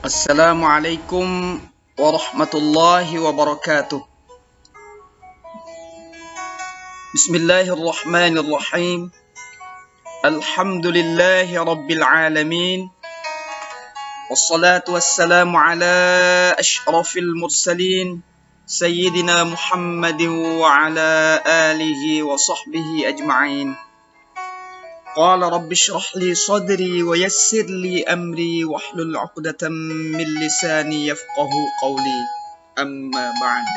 Assalamualaikum warahmatullahi wabarakatuh. Bismillahirrahmanirrahim. Alhamdulillahi rabbil alamin. Wassalatu wassalamu ala ashrafil mursalin Sayyidina Muhammadin wa ala alihi wa sahbihi ajma'in. Qala rabbi shrah li sadri wa yassir li amri wahlul 'uqdatam min lisani yafqahu qawli. Amma ba'd.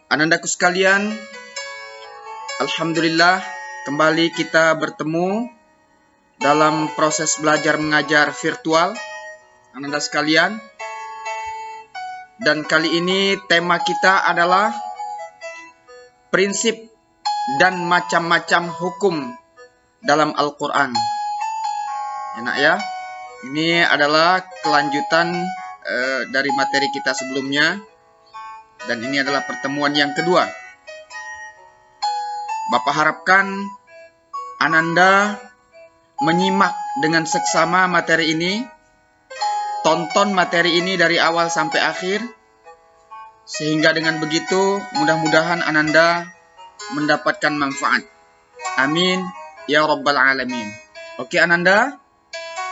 Anandaku sekalian, alhamdulillah kembali kita bertemu dalam proses belajar mengajar virtual Ananda sekalian. Dan kali ini tema kita adalah prinsip dan macam-macam hukum dalam Al-Quran. Enak ya? Ini adalah kelanjutan dari materi kita sebelumnya. Dan ini adalah pertemuan yang kedua. Bapak harapkan Ananda menyimak dengan seksama materi ini. Tonton materi ini dari awal sampai akhir. Sehingga dengan begitu mudah-mudahan Ananda mendapatkan manfaat. Amin ya rabbal alamin. Oke Ananda,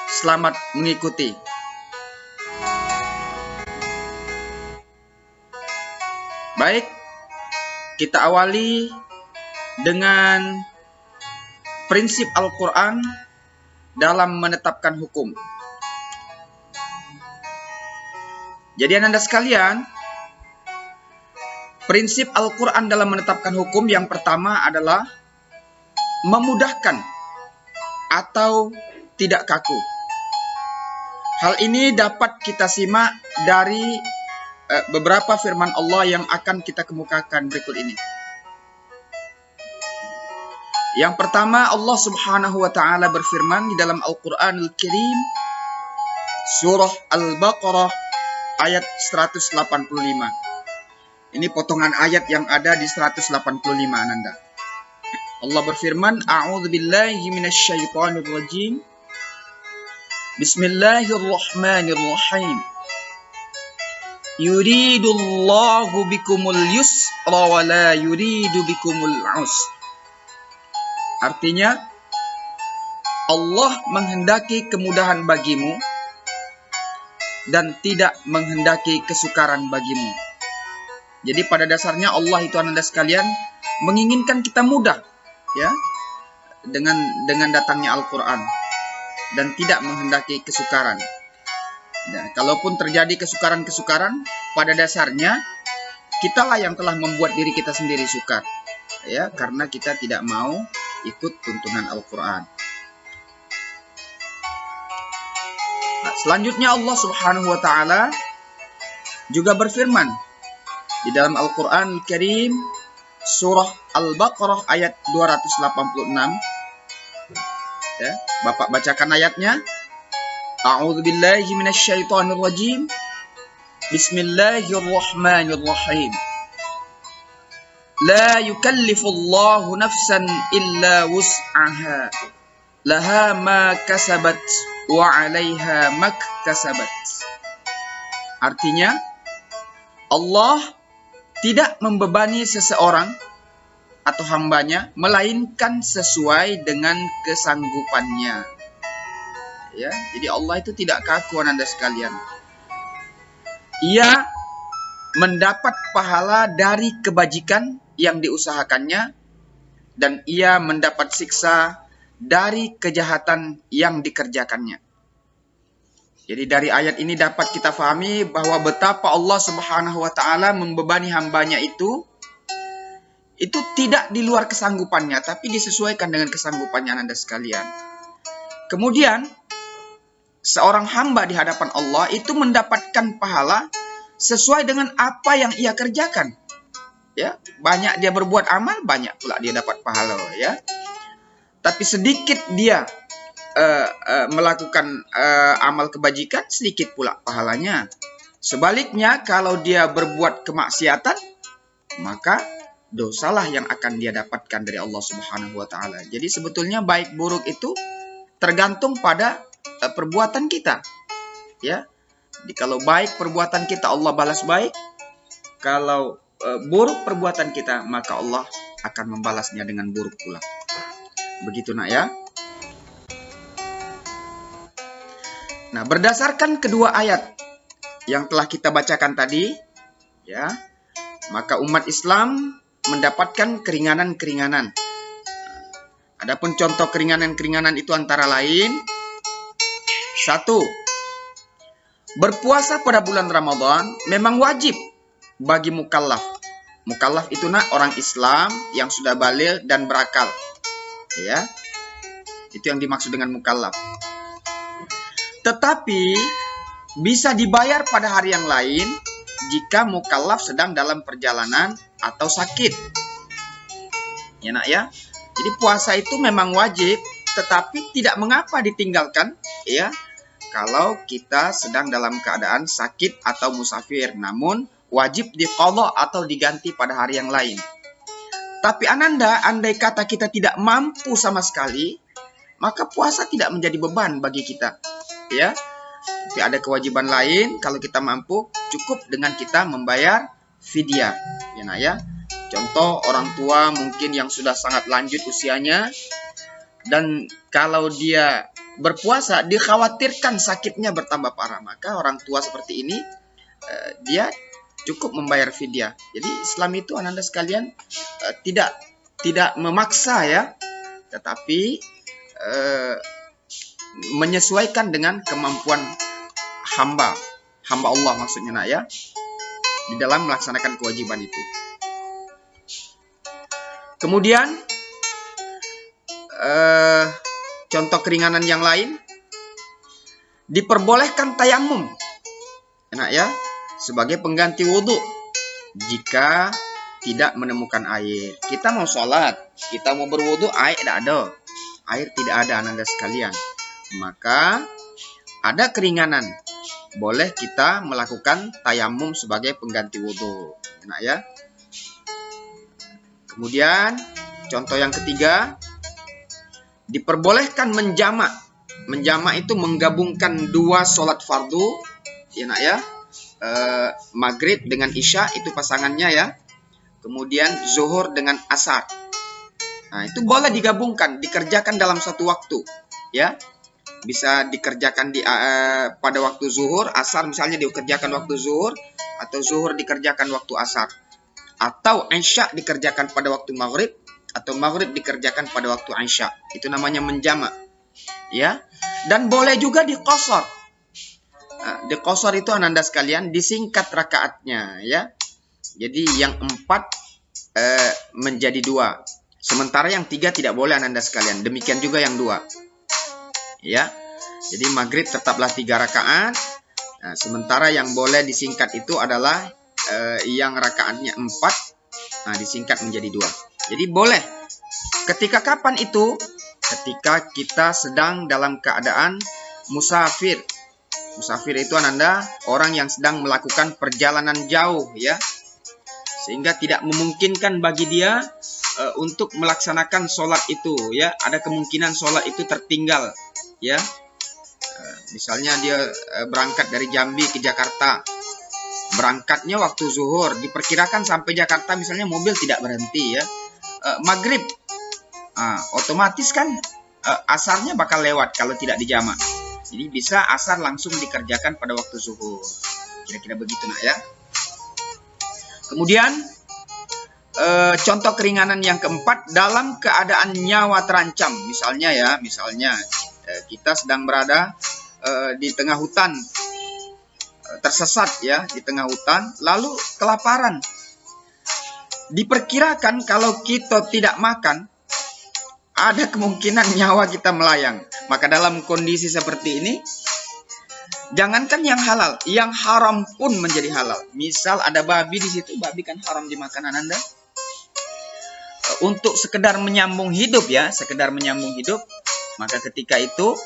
selamat mengikuti. Baik, kita awali dengan prinsip Al-Quran dalam menetapkan hukum. Jadi Ananda sekalian, prinsip Al-Quran dalam menetapkan hukum yang pertama adalah memudahkan atau tidak kaku. Hal ini dapat kita simak dari beberapa firman Allah yang akan kita kemukakan berikut ini. Yang pertama, Allah Subhanahu wa taala berfirman di dalam Al-Qur'anul Karim surah Al-Baqarah ayat 185. Ini potongan ayat yang ada di 185 Ananda. Allah berfirman, A'udzubillahi minasyaitonir rajim. Bismillahirrahmanirrahim. Yuridullahu bikumul yusra wa la yuridu bikumul usra. Artinya, Allah menghendaki kemudahan bagimu dan tidak menghendaki kesukaran bagimu. Jadi pada dasarnya Allah itu Ananda sekalian menginginkan kita mudah ya dengan datangnya Al-Qur'an dan tidak menghendaki kesukaran. Nah, kalaupun terjadi kesukaran-kesukaran, pada dasarnya kitalah yang telah membuat diri kita sendiri sukar. Ya, karena kita tidak mau ikut tuntunan Al-Qur'an. Nah, selanjutnya Allah Subhanahu wa taala juga berfirman di dalam Al-Quran Al-Karim surah Al-Baqarah ayat 286. Ya, Bapak bacakan ayatnya. A'udzubillahi minasyaitonir rajim. Bismillahirrahmanirrahim. La yukallifullahu nafsan illa wus'aha. Laha ma kasabat wa 'alaiha maktasabat. Artinya, Allah tidak membebani seseorang atau hambanya, melainkan sesuai dengan kesanggupannya. Ya, jadi Allah itu tidak kaku Anda sekalian. Ia mendapat pahala dari kebajikan yang diusahakannya, dan ia mendapat siksa dari kejahatan yang dikerjakannya. Jadi dari ayat ini dapat kita fahami bahwa betapa Allah Subhanahu wa taala membebani hambanya itu tidak di luar kesanggupannya, tapi disesuaikan dengan kesanggupannya Anda sekalian. Kemudian seorang hamba di hadapan Allah itu mendapatkan pahala sesuai dengan apa yang ia kerjakan. Ya, banyak dia berbuat amal, banyak pula dia dapat pahala ya. Tapi sedikit dia melakukan amal kebajikan, sedikit pula pahalanya. Sebaliknya, kalau dia berbuat kemaksiatan, maka dosalah yang akan dia dapatkan dari Allah Subhanahu wa taala. Jadi sebetulnya baik buruk itu tergantung pada perbuatan kita. Ya. Jadi kalau baik perbuatan kita, Allah balas baik. Kalau buruk perbuatan kita, maka Allah akan membalasnya dengan buruk pula. Begitu nak ya. Nah, berdasarkan kedua ayat yang telah kita bacakan tadi, ya, maka umat Islam mendapatkan keringanan-keringanan. Adapun contoh keringanan-keringanan itu antara lain, 1. Berpuasa pada bulan Ramadan memang wajib bagi mukallaf. Mukallaf itu nak orang Islam yang sudah baligh dan berakal. Ya. Itu yang dimaksud dengan mukallaf. Tetapi bisa dibayar pada hari yang lain jika mukallaf sedang dalam perjalanan atau sakit. Ya nak ya. Jadi puasa itu memang wajib, tetapi tidak mengapa ditinggalkan, ya. Kalau kita sedang dalam keadaan sakit atau musafir, namun wajib diqadha atau diganti pada hari yang lain. Tapi ananda, andai kata kita tidak mampu sama sekali, maka puasa tidak menjadi beban bagi kita. Ya, tapi ada kewajiban lain. Kalau kita mampu, cukup dengan kita membayar fidyah. Ya, nah ya. Contoh orang tua mungkin yang sudah sangat lanjut usianya, dan kalau dia berpuasa dikhawatirkan sakitnya bertambah parah, maka orang tua seperti ini dia cukup membayar fidyah. Jadi Islam itu ananda sekalian tidak memaksa ya, tetapi menyesuaikan dengan kemampuan hamba Allah maksudnya nak ya, di dalam melaksanakan kewajiban itu. Kemudian contoh keringanan yang lain, diperbolehkan tayamum, enak ya, sebagai pengganti wudhu jika tidak menemukan air. Kita mau sholat, kita mau berwudhu, air tidak ada, air tidak ada ananda sekalian, maka ada keringanan, boleh kita melakukan tayamum sebagai pengganti wudhu, enak ya. Kemudian contoh yang ketiga, diperbolehkan menjamak. Menjamak itu menggabungkan dua sholat fardu, ya nak ya, maghrib dengan isya itu pasangannya ya. Kemudian zuhur dengan asar. Nah, itu boleh digabungkan, dikerjakan dalam satu waktu, ya. Bisa dikerjakan pada waktu zuhur, asar misalnya dikerjakan waktu zuhur, atau zuhur dikerjakan waktu asar, atau isya dikerjakan pada waktu maghrib, atau maghrib dikerjakan pada waktu isya. Itu namanya menjamak, ya. Dan boleh juga diqashar. Nah, diqashar itu ananda sekalian disingkat rakaatnya, ya. Jadi yang 4 menjadi 2, sementara yang 3 tidak boleh ananda sekalian. Demikian juga yang 2, ya. Jadi maghrib tetaplah 3 rakaat. Nah, sementara yang boleh disingkat itu adalah yang rakaatnya 4, nah disingkat menjadi 2. Jadi boleh. Ketika kapan itu? Ketika kita sedang dalam keadaan musafir. Musafir itu ananda orang yang sedang melakukan perjalanan jauh, ya. Sehingga tidak memungkinkan bagi dia untuk melaksanakan sholat itu, ya. Ada kemungkinan sholat itu tertinggal, ya. Misalnya dia berangkat dari Jambi ke Jakarta. Berangkatnya waktu zuhur, diperkirakan sampai Jakarta misalnya mobil tidak berhenti, ya. Maghrib, otomatis kan asarnya bakal lewat kalau tidak dijamak. Jadi bisa asar langsung dikerjakan pada waktu zuhur. Kira-kira begitu nak ya. Kemudian contoh keringanan yang keempat, dalam keadaan nyawa terancam. Misalnya ya, kita sedang berada di tengah hutan, tersesat ya di tengah hutan, lalu kelaparan. Diperkirakan kalau kita tidak makan, ada kemungkinan nyawa kita melayang. Maka dalam kondisi seperti ini, jangankan yang halal, yang haram pun menjadi halal. Misal ada babi di situ, babi kan haram dimakan ananda. Untuk sekedar menyambung hidup ya, maka ketika itu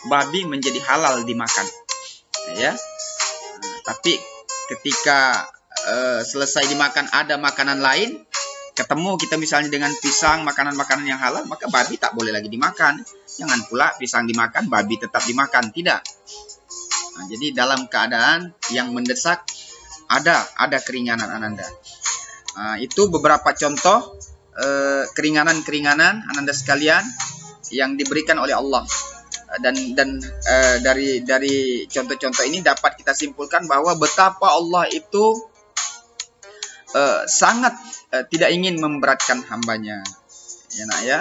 babi menjadi halal dimakan. Ya. Tapi ketika selesai dimakan ada makanan lain, ketemu kita misalnya dengan pisang, makanan-makanan yang halal, maka babi tak boleh lagi dimakan. Jangan pula pisang dimakan, babi tetap dimakan, tidak. Nah, jadi dalam keadaan yang mendesak ada keringanan Ananda. Nah, itu beberapa contoh keringanan-keringanan Ananda sekalian yang diberikan oleh Allah. Dan dari contoh-contoh ini dapat kita simpulkan bahwa betapa Allah itu sangat tidak ingin memberatkan hambanya. Ya nak ya.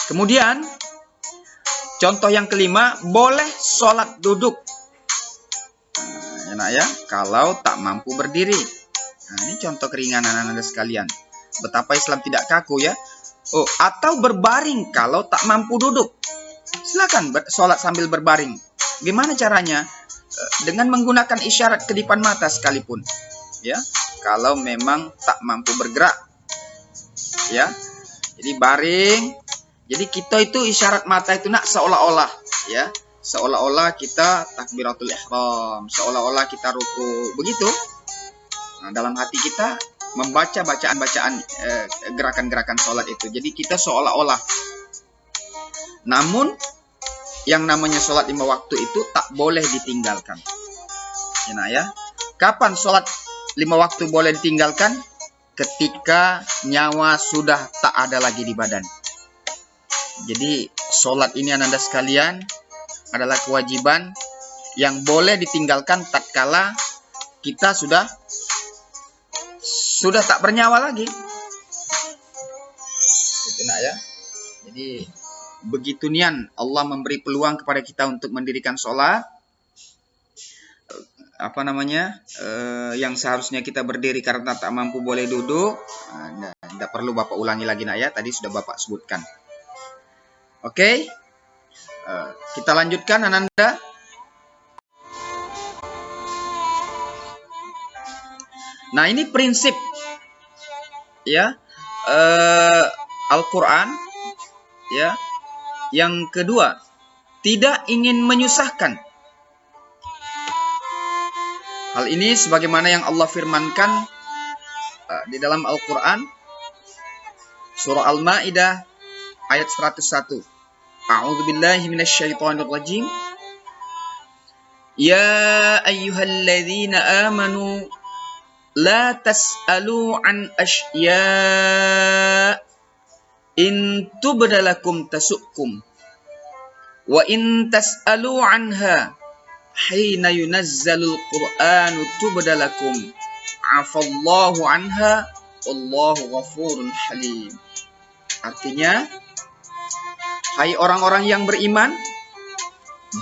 Kemudian contoh yang kelima, boleh sholat duduk. Ya nak ya, kalau tak mampu berdiri. Nah, ini contoh keringanan Anda sekalian. Betapa Islam tidak kaku ya. Oh, atau berbaring kalau tak mampu duduk. Silakan sholat sambil berbaring. Gimana caranya? Dengan menggunakan isyarat kedipan mata sekalipun. Ya, kalau memang tak mampu bergerak. Ya, jadi baring. Jadi kita itu isyarat mata itu nak seolah-olah ya, seolah-olah kita takbiratul ihram, seolah-olah kita ruku, begitu. Nah, dalam hati kita membaca bacaan-bacaan gerakan-gerakan sholat itu. Jadi kita seolah-olah. Namun yang namanya sholat 5 waktu itu tak boleh ditinggalkan. Ya, nah ya. Kapan sholat 5 waktu boleh ditinggalkan? Ketika nyawa sudah tak ada lagi di badan. Jadi sholat ini Ananda sekalian adalah kewajiban yang boleh ditinggalkan tatkala kita sudah tak bernyawa lagi. Itu nak ya. Jadi begitu nian Allah memberi peluang kepada kita untuk mendirikan sholat. Yang seharusnya kita berdiri karena tak mampu boleh duduk. Tidak perlu Bapak ulangi lagi nak ya. Tadi sudah Bapak sebutkan. Oke, kita lanjutkan Ananda. Nah, ini prinsip ya Al-Quran ya. Yang kedua, tidak ingin menyusahkan. Hal ini sebagaimana yang Allah firmankan di dalam Al-Quran surah Al-Maidah ayat 101. A'udzu billahi minasyaitonir rajim. Ya ayyuhalladzina amanu la tas'alu an asya' in tubdalakum tasukkum wa in tas'alu anha hina yunazzalul qur'anu tubdalakum afallahu anha wallahu ghafurun halim. Artinya, hai orang-orang yang beriman,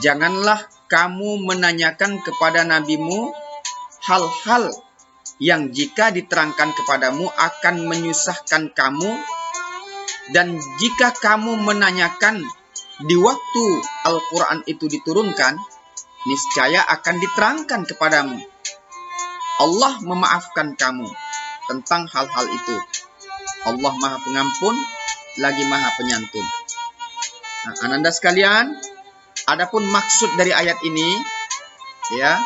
janganlah kamu menanyakan kepada nabimu hal-hal yang jika diterangkan kepadamu akan menyusahkan kamu, dan jika kamu menanyakan di waktu Al-Quran itu diturunkan, niscaya akan diterangkan kepadamu. Allah memaafkan kamu tentang hal-hal itu. Allah Maha Pengampun lagi Maha Penyantun. Nah, Ananda sekalian, adapun maksud dari ayat ini ya,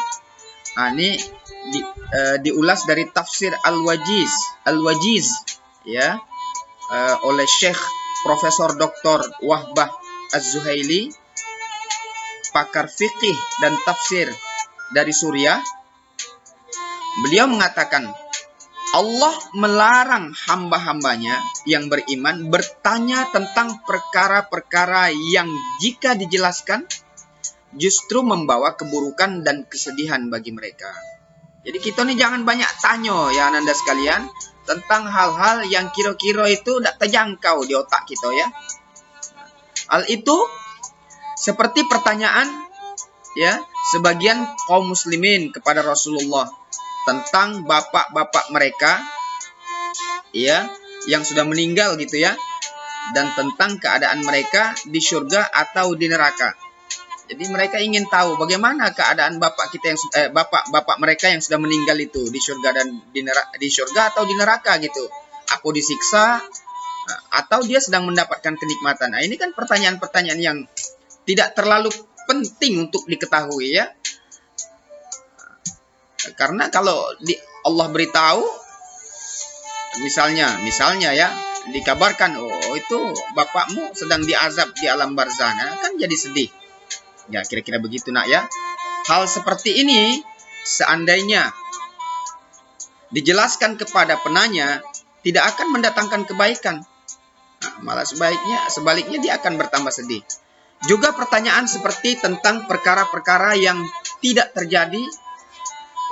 ini diulas dari tafsir Al-Wajiz ya, oleh Syekh Profesor Dr. Wahbah Az-Zuhaili, pakar fikih dan tafsir dari Suriah. Beliau mengatakan, Allah melarang hamba-hambanya yang beriman bertanya tentang perkara-perkara yang jika dijelaskan justru membawa keburukan dan kesedihan bagi mereka. Jadi kita nih jangan banyak tanya ya Ananda sekalian tentang hal-hal yang kira-kira itu tidak terjangkau di otak kita ya. Hal itu seperti pertanyaan ya sebagian kaum muslimin kepada Rasulullah tentang bapak-bapak mereka ya yang sudah meninggal gitu ya, dan tentang keadaan mereka di surga atau di neraka. Jadi mereka ingin tahu bagaimana keadaan bapak kita yang bapak mereka yang sudah meninggal itu di surga dan di surga atau di neraka gitu. Apa disiksa atau dia sedang mendapatkan kenikmatan. Nah, ini kan pertanyaan-pertanyaan yang tidak terlalu penting untuk diketahui ya. Karena kalau Allah beritahu Misalnya ya, dikabarkan, oh itu bapakmu sedang diazab di alam barzah, kan jadi sedih. Ya, kira-kira begitu nak ya. Hal seperti ini seandainya dijelaskan kepada penanya, tidak akan mendatangkan kebaikan. Malah sebaliknya dia akan bertambah sedih. Juga pertanyaan seperti tentang perkara-perkara yang tidak terjadi,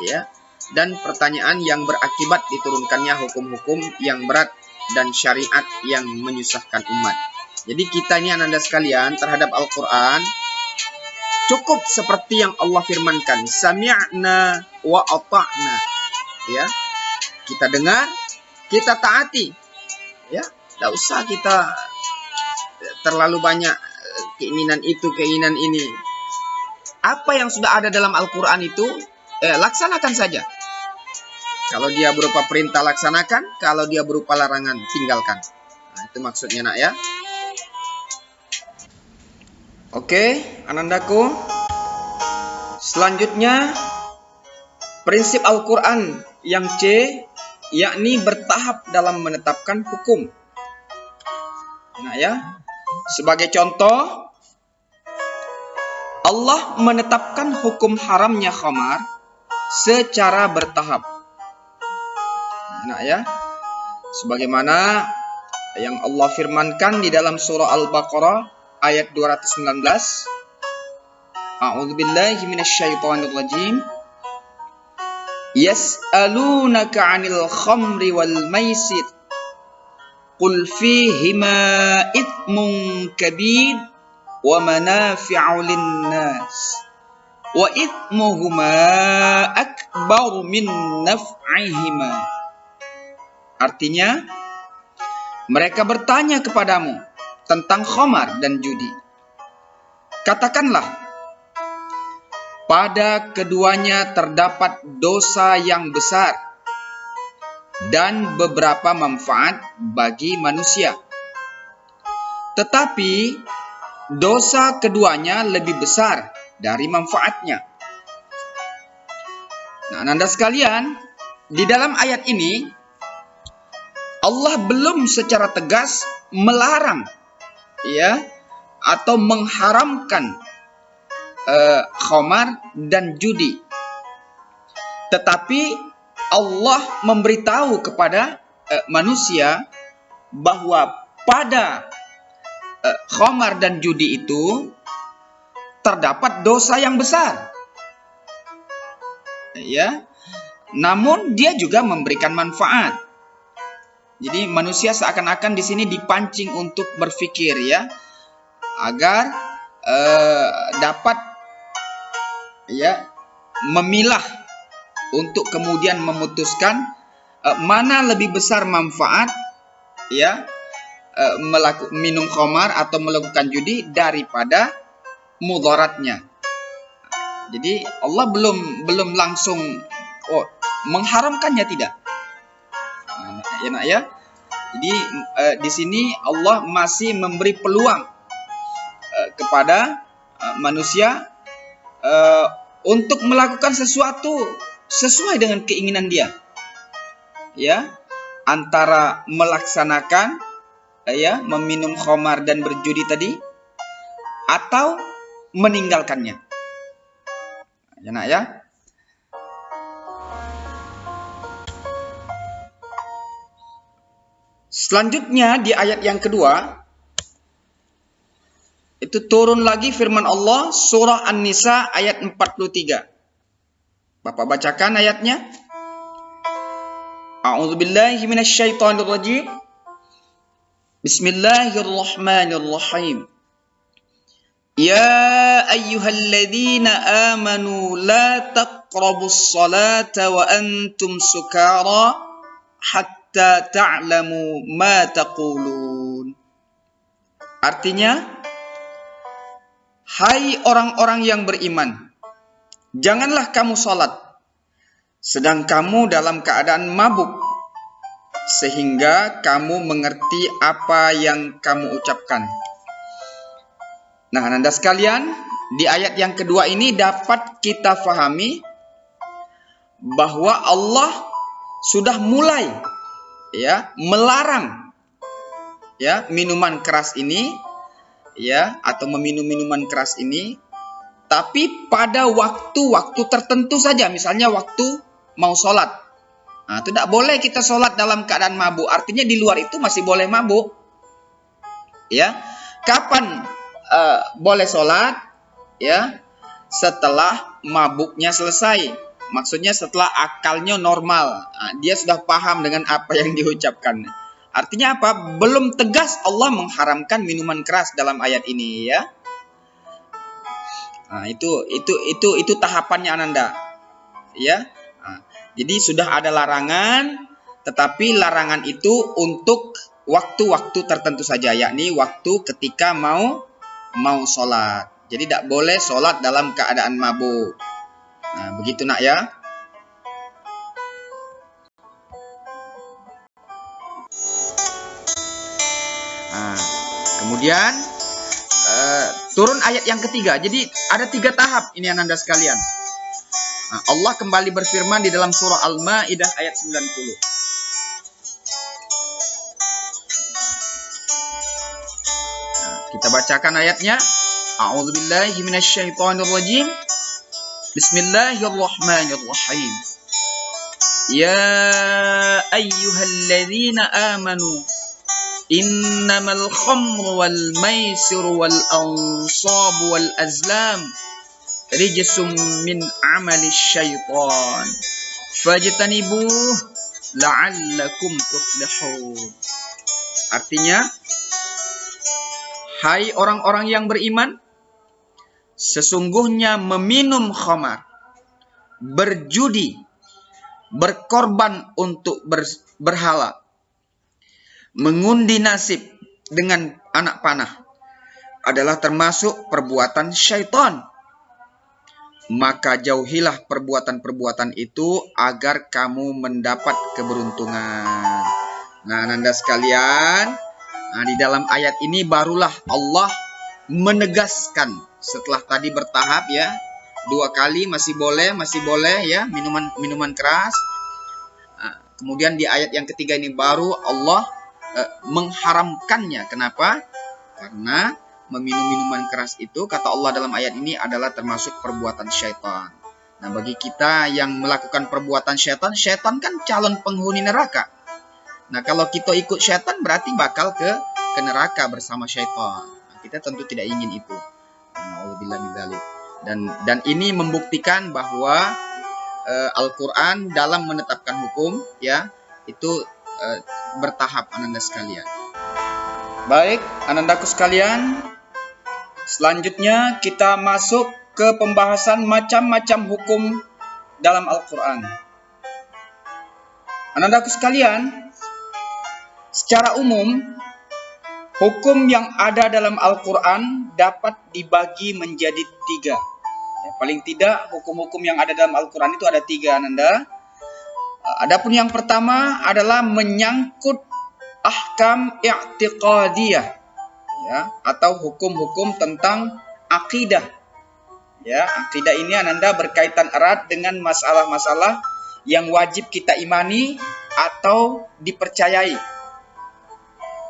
ya, dan pertanyaan yang berakibat diturunkannya hukum-hukum yang berat dan syariat yang menyusahkan umat. Jadi kita ini ananda sekalian terhadap Al-Quran cukup seperti yang Allah firmankan, sami'na wa ata'na, ya, kita dengar, kita taati, ya, tidak usah kita terlalu banyak keinginan itu, keinginan ini. Apa yang sudah ada dalam Al-Quran itu, laksanakan saja. Kalau dia berupa perintah, laksanakan. Kalau dia berupa larangan, tinggalkan. Nah, itu maksudnya nak ya. Oke, anandaku. Selanjutnya, prinsip Al-Quran yang C, yakni bertahap dalam menetapkan hukum. Nah ya, sebagai contoh, Allah menetapkan hukum haramnya khamar secara bertahap. Nah ya, sebagaimana yang Allah firmankan di dalam surah Al-Baqarah ayat 219. A'udzubillahi minasyaitonirrajim. Yas'alunaka 'anil khamri wal maisir. Qul fihima ithmun kabir wa manafi'u linnas wa ithmuhuma akbar min naf'ihima. Artinya, mereka bertanya kepadamu tentang khamar dan judi. Katakanlah, pada keduanya terdapat dosa yang besar dan beberapa manfaat bagi manusia. Tetapi dosa keduanya lebih besar dari manfaatnya. Nah, ananda sekalian, di dalam ayat ini Allah belum secara tegas melarang, ya, atau mengharamkan khamar dan judi. Tetapi Allah memberitahu kepada manusia bahwa pada khamar dan judi itu terdapat dosa yang besar. Ya. Namun dia juga memberikan manfaat. Jadi manusia seakan-akan di sini dipancing untuk berpikir, ya, agar dapat, ya, memilah untuk kemudian memutuskan mana lebih besar manfaat, ya, minum khamar atau melakukan judi daripada mudaratnya. Jadi Allah belum langsung mengharamkannya, tidak. Ya nak ya. Jadi di sini Allah masih memberi peluang kepada manusia untuk melakukan sesuatu sesuai dengan keinginan dia, ya, antara melaksanakan, ya, meminum khamar dan berjudi tadi, atau meninggalkannya. Ya nak ya. Selanjutnya di ayat yang kedua, itu turun lagi firman Allah surah An-Nisa ayat 43. Bapak bacakan ayatnya. A'udzubillahi minasyaitonirrajim. Bismillahirrahmanirrahim. Ya ayyuhalladzina amanu la taqrabus salata wa antum sukara hatta ta'lamu ma taqulun. Artinya, hai orang-orang yang beriman, janganlah kamu salat sedang kamu dalam keadaan mabuk, sehingga kamu mengerti apa yang kamu ucapkan. Nah, Anda sekalian, di ayat yang kedua ini dapat kita fahami bahwa Allah sudah mulai, ya melarang ya minuman keras ini ya atau meminum minuman keras ini, tapi pada waktu-waktu tertentu saja, misalnya waktu mau sholat. Nah, itu tidak boleh kita sholat dalam keadaan mabuk. Artinya di luar itu masih boleh mabuk. Ya, kapan boleh sholat? Ya, setelah mabuknya selesai. Maksudnya setelah akalnya normal. Nah, dia sudah paham dengan apa yang diucapkan. Artinya apa? Belum tegas Allah mengharamkan minuman keras dalam ayat ini, ya. Nah, itu tahapannya Ananda. Ya. Nah, jadi sudah ada larangan, tetapi larangan itu untuk waktu-waktu tertentu saja, yakni waktu ketika mau sholat. Jadi tidak boleh sholat dalam keadaan mabuk. Nah, begitu nak ya. Nah, kemudian turun ayat yang ketiga. Jadi ada 3 tahap ini Ananda sekalian. Nah, Allah kembali berfirman di dalam surah Al-Maidah ayat 90. Nah, kita bacakan ayatnya. A'udzubillahi minasyaitonirrajim. Bismillahirrahmanirrahim. Ya ayyuhalladzina amanu innamal khamru wal maisiru wal ansabu wal azlam rijsum min amali syaitan fajtanibuh la'allakum tuflihun. Artinya, hai orang-orang yang beriman, sesungguhnya meminum khamar, berjudi, berkorban untuk berhala, mengundi nasib dengan anak panah adalah termasuk perbuatan syaitan. Maka jauhilah perbuatan-perbuatan itu agar kamu mendapat keberuntungan. Nah, Ananda sekalian, di dalam ayat ini barulah Allah menegaskan setelah tadi bertahap ya, 2 kali masih boleh ya minuman keras. Kemudian di ayat yang ketiga ini baru Allah mengharamkannya. Kenapa? Karena meminum minuman keras itu, kata Allah dalam ayat ini, adalah termasuk perbuatan syaitan. Nah, bagi kita yang melakukan perbuatan syaitan, syaitan kan calon penghuni neraka. Nah, kalau kita ikut syaitan berarti bakal ke neraka bersama syaitan. Nah, kita tentu tidak ingin itu. Dan ini membuktikan bahwa Al-Quran dalam menetapkan hukum ya itu bertahap Ananda sekalian. Baik, Anandaku sekalian, selanjutnya kita masuk ke pembahasan macam-macam hukum dalam Al-Quran. Anandaku sekalian, secara umum hukum yang ada dalam Al-Quran dapat dibagi menjadi 3. Ya, paling tidak hukum-hukum yang ada dalam Al-Quran itu ada 3 Ananda. Adapun yang pertama adalah menyangkut ahkam i'tiqadiyah ya, atau hukum-hukum tentang akidah. Ya, akidah ini Ananda berkaitan erat dengan masalah-masalah yang wajib kita imani atau dipercayai.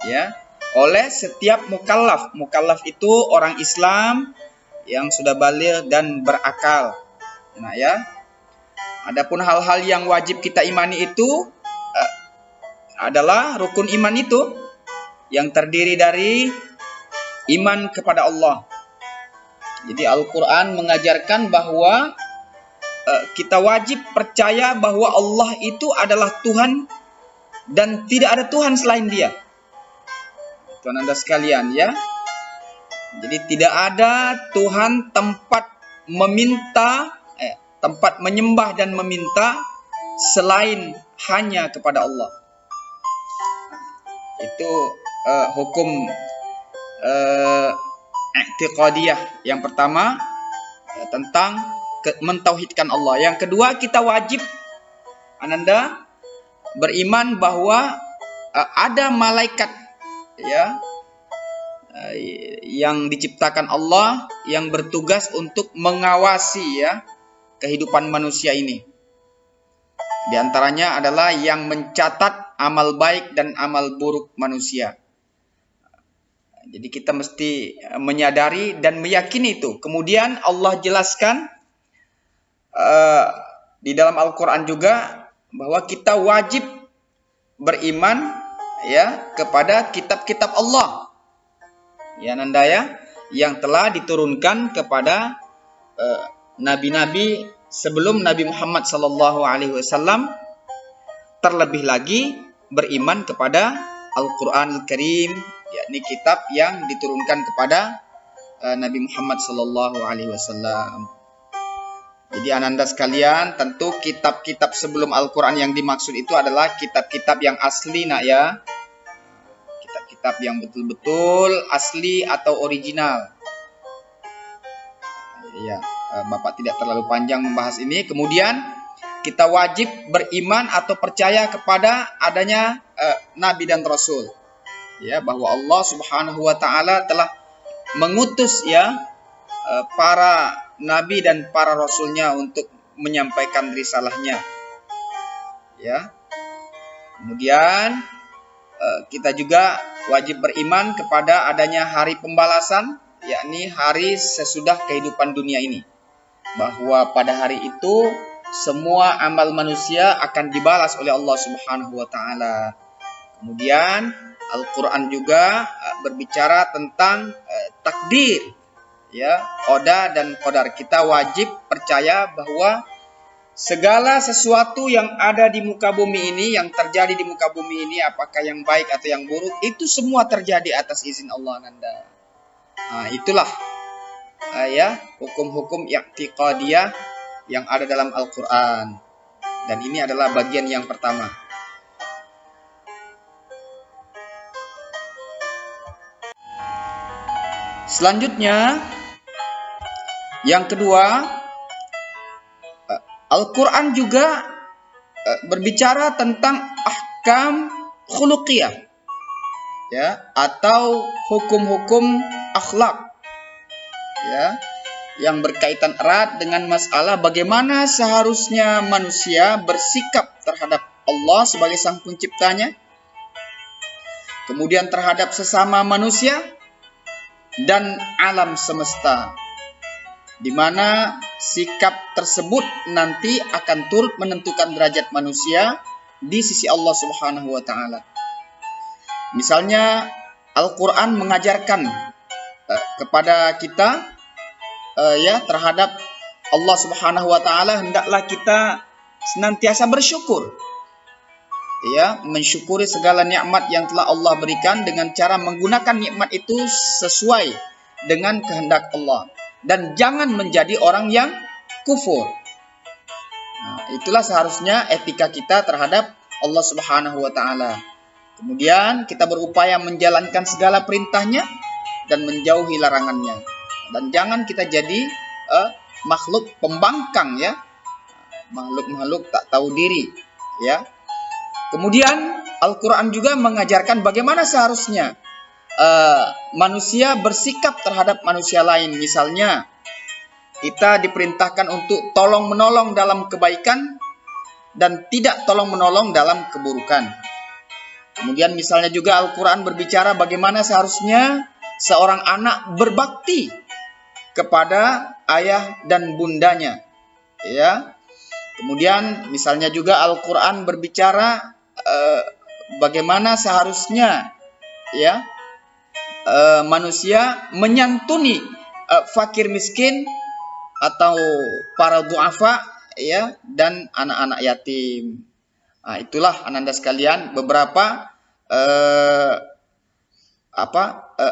Ya, oleh setiap mukallaf. Mukallaf itu orang Islam yang sudah baligh dan berakal. Nah, ya. Adapun hal-hal yang wajib kita imani itu adalah rukun iman itu yang terdiri dari iman kepada Allah. Jadi Al-Quran mengajarkan bahwa kita wajib percaya bahwa Allah itu adalah Tuhan dan tidak ada Tuhan selain Dia. Tuhan Anda sekalian ya. Jadi tidak ada Tuhan tempat menyembah dan meminta selain hanya kepada Allah. Itu hukum i'tiqadiyah yang pertama tentang mentauhidkan Allah. Yang kedua, kita wajib Ananda beriman bahwa ada malaikat ya yang diciptakan Allah yang bertugas untuk mengawasi ya kehidupan manusia ini. Di antaranya adalah yang mencatat amal baik dan amal buruk manusia. Jadi kita mesti menyadari dan meyakini itu. Kemudian Allah jelaskan di dalam Al-Quran juga bahwa kita wajib beriman ya kepada kitab-kitab Allah. Ya Nanda ya, yang telah diturunkan kepada nabi-nabi sebelum Nabi Muhammad SAW, terlebih lagi beriman kepada Al-Quran Al-Karim, yakni kitab yang diturunkan kepada Nabi Muhammad SAW. Jadi ananda sekalian, tentu kitab-kitab sebelum Al-Quran yang dimaksud itu adalah kitab-kitab yang asli nak ya. Kitab-kitab yang betul-betul asli atau original. Ya, Bapak tidak terlalu panjang membahas ini. Kemudian kita wajib beriman atau percaya kepada adanya Nabi dan Rasul. Ya, bahwa Allah Subhanahu wa Ta'ala telah mengutus ya para nabi dan para rasulnya untuk menyampaikan risalahnya. Ya. Kemudian kita juga wajib beriman kepada adanya hari pembalasan, yakni hari sesudah kehidupan dunia ini. Bahwa pada hari itu semua amal manusia akan dibalas oleh Allah Subhanahu wa Ta'ala. Kemudian Al-Quran juga berbicara tentang takdir, ya, qada dan qadar. Kita wajib percaya bahwa segala sesuatu yang ada di muka bumi ini, yang terjadi di muka bumi ini, apakah yang baik atau yang buruk, itu semua terjadi atas izin Allah Nanda. Nah, itulah ya hukum-hukum i'tiqadiyah yang ada dalam Al-Quran. Dan ini adalah bagian yang pertama. Selanjutnya, yang kedua, Al-Quran juga berbicara tentang ahkam khuluqiyah, ya, atau hukum-hukum akhlak, ya, yang berkaitan erat dengan masalah bagaimana seharusnya manusia bersikap terhadap Allah sebagai sang penciptanya, kemudian terhadap sesama manusia dan alam semesta, di mana sikap tersebut nanti akan turut menentukan derajat manusia di sisi Allah Subhanahu wa Ta'ala. Misalnya Al-Quran mengajarkan kepada kita ya terhadap Allah Subhanahu wa Ta'ala, hendaklah kita senantiasa bersyukur, ya, mensyukuri segala nikmat yang telah Allah berikan dengan cara menggunakan nikmat itu sesuai dengan kehendak Allah, dan jangan menjadi orang yang kufur. Nah, itulah seharusnya etika kita terhadap Allah Subhanahu wa Ta'ala. Kemudian kita berupaya menjalankan segala perintahnya dan menjauhi larangannya, dan jangan kita jadi makhluk pembangkang, ya, makhluk-makhluk tak tahu diri, ya. Kemudian Al-Quran juga mengajarkan bagaimana seharusnya manusia bersikap terhadap manusia lain. Misalnya kita diperintahkan untuk tolong-menolong dalam kebaikan dan tidak tolong-menolong dalam keburukan. Kemudian misalnya juga Al-Quran berbicara bagaimana seharusnya seorang anak berbakti kepada ayah dan bundanya, ya. Kemudian misalnya juga Al-Quran berbicara bagaimana seharusnya, ya, manusia menyantuni fakir miskin atau para du'afa, ya, dan anak-anak yatim. Nah, itulah ananda sekalian beberapa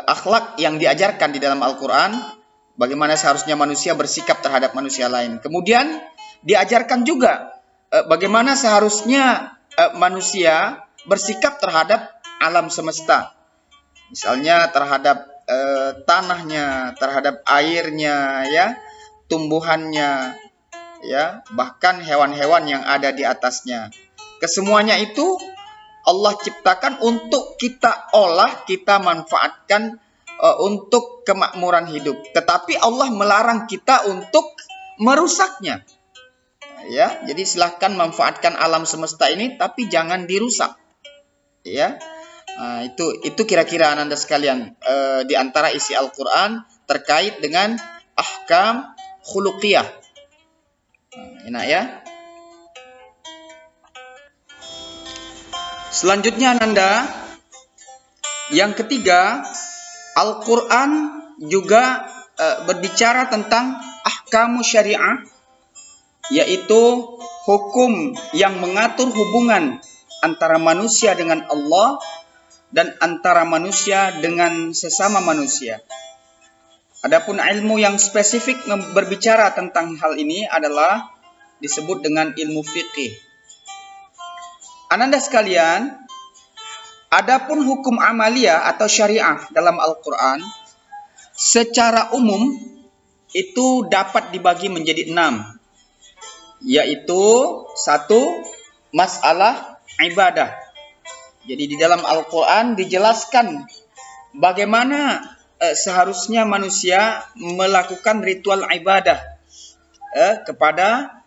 akhlak yang diajarkan di dalam Al-Quran, bagaimana seharusnya manusia bersikap terhadap manusia lain. Kemudian diajarkan juga bagaimana seharusnya manusia bersikap terhadap alam semesta. Misalnya terhadap tanahnya, terhadap airnya, ya, tumbuhannya, ya, bahkan hewan-hewan yang ada di atasnya. Kesemuanya itu Allah ciptakan untuk kita olah, kita manfaatkan untuk kemakmuran hidup. Tetapi Allah melarang kita untuk merusaknya. Ya, jadi silahkan manfaatkan alam semesta ini, tapi jangan dirusak. Ya. Itu kira-kira Ananda sekalian di antara isi Al-Qur'an terkait dengan ahkam khuluqiyah. Enak ya. Selanjutnya Ananda, yang ketiga, Al-Qur'an juga berbicara tentang ahkamu syariah, yaitu hukum yang mengatur hubungan antara manusia dengan Allah dan antara manusia dengan sesama manusia. Adapun ilmu yang spesifik berbicara tentang hal ini adalah disebut dengan ilmu fiqih. Ananda sekalian, adapun hukum amalia atau syariah dalam Al-Quran secara umum itu dapat dibagi menjadi 6, yaitu 1, masalah ibadah. Jadi di dalam Al-Quran dijelaskan bagaimana seharusnya manusia melakukan ritual ibadah kepada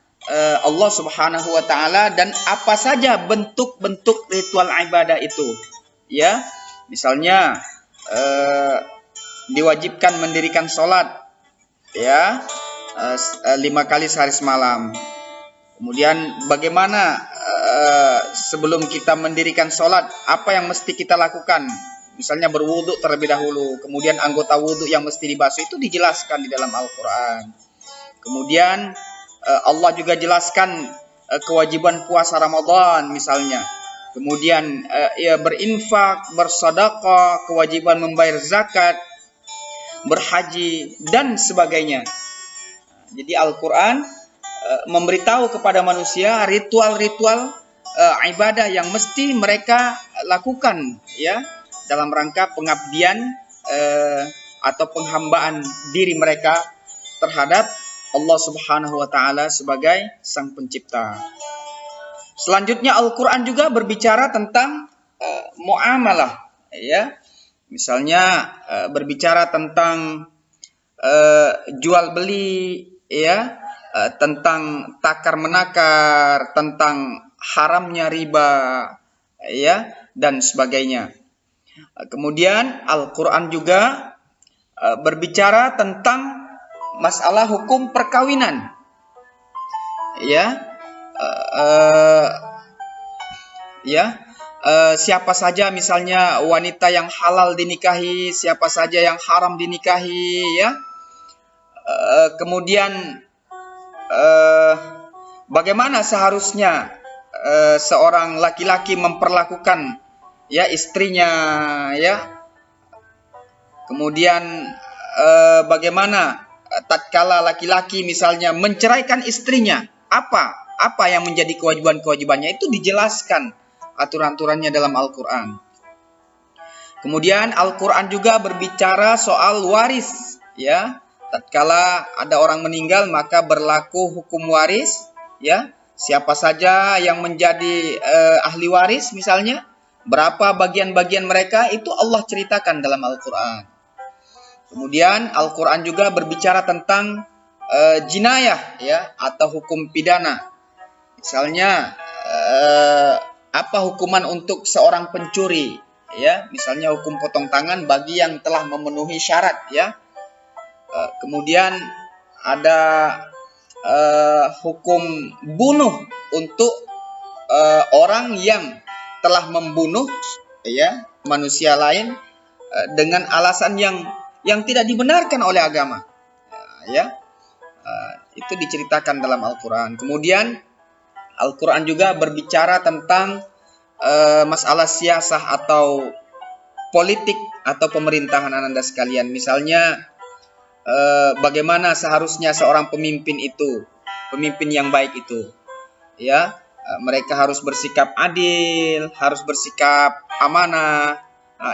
Allah Subhanahu wa taala, dan apa saja bentuk-bentuk ritual ibadah itu. Ya, misalnya diwajibkan mendirikan sholat, ya, 5 kali sehari semalam. Kemudian bagaimana sebelum kita mendirikan sholat, apa yang mesti kita lakukan? Misalnya berwudu terlebih dahulu, kemudian anggota wudu yang mesti dibasuh itu dijelaskan di dalam Al-Quran. Kemudian Allah juga jelaskan kewajiban puasa Ramadan misalnya. Kemudian berinfak, bersedekah, kewajiban membayar zakat, berhaji, dan sebagainya. Jadi Al-Quran memberitahu kepada manusia ritual-ritual ibadah yang mesti mereka lakukan, ya, dalam rangka pengabdian atau penghambaan diri mereka terhadap Allah Subhanahu wa taala sebagai Sang Pencipta. Selanjutnya Al-Qur'an juga berbicara tentang muamalah, ya. Misalnya berbicara tentang jual beli, ya, tentang takar menakar, tentang haramnya riba, ya, dan sebagainya. Kemudian Al-Quran juga berbicara tentang masalah hukum perkawinan, ya, siapa saja misalnya wanita yang halal dinikahi, siapa saja yang haram dinikahi, ya. Kemudian bagaimana seharusnya seorang laki-laki memperlakukan, ya, istrinya, ya. Kemudian bagaimana tatkala laki-laki misalnya menceraikan istrinya, apa yang menjadi kewajiban-kewajibannya, itu dijelaskan aturan-aturannya dalam Al-Quran. Kemudian Al-Quran juga berbicara soal waris, ya. Tatkala ada orang meninggal maka berlaku hukum waris, ya. Siapa saja yang menjadi ahli waris misalnya, berapa bagian-bagian mereka, itu Allah ceritakan dalam Al-Quran. Kemudian Al-Quran juga berbicara tentang jinayah, ya, atau hukum pidana. Misalnya apa hukuman untuk seorang pencuri, ya. Misalnya hukum potong tangan bagi yang telah memenuhi syarat, ya. Kemudian ada hukum bunuh untuk orang yang telah membunuh, ya, manusia lain dengan alasan yang tidak dibenarkan oleh agama, ya. Itu diceritakan dalam Al-Quran. Kemudian Al-Quran juga berbicara tentang masalah siasah atau politik atau pemerintahan Ananda sekalian. Misalnya bagaimana seharusnya seorang pemimpin itu, pemimpin yang baik itu, ya, mereka harus bersikap adil, harus bersikap amanah,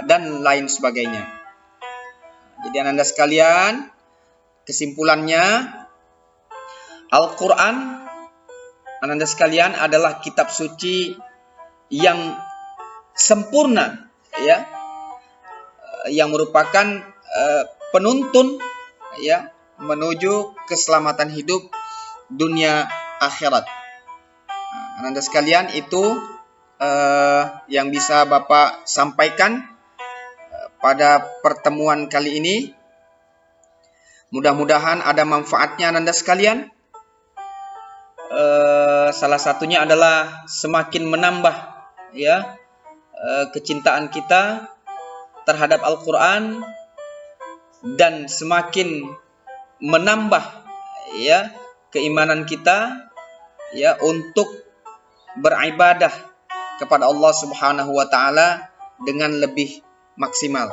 dan lain sebagainya. Jadi Ananda sekalian, kesimpulannya, Al-Quran, Ananda sekalian, adalah kitab suci yang sempurna, ya, yang merupakan penuntun, ya, menuju keselamatan hidup dunia akhirat. Ananda sekalian, itu yang bisa Bapak sampaikan pada pertemuan kali ini. Mudah-mudahan ada manfaatnya Anda sekalian. Salah satunya adalah semakin menambah ya kecintaan kita terhadap Al-Quran, dan semakin menambah ya keimanan kita ya untuk beribadah kepada Allah Subhanahu wa taala dengan lebih maksimal.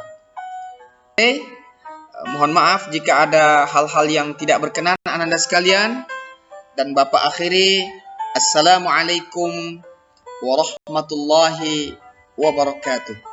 Mohon maaf jika ada hal-hal yang tidak berkenan Anda sekalian, dan Bapak akhiri, Assalamualaikum warahmatullahi wabarakatuh.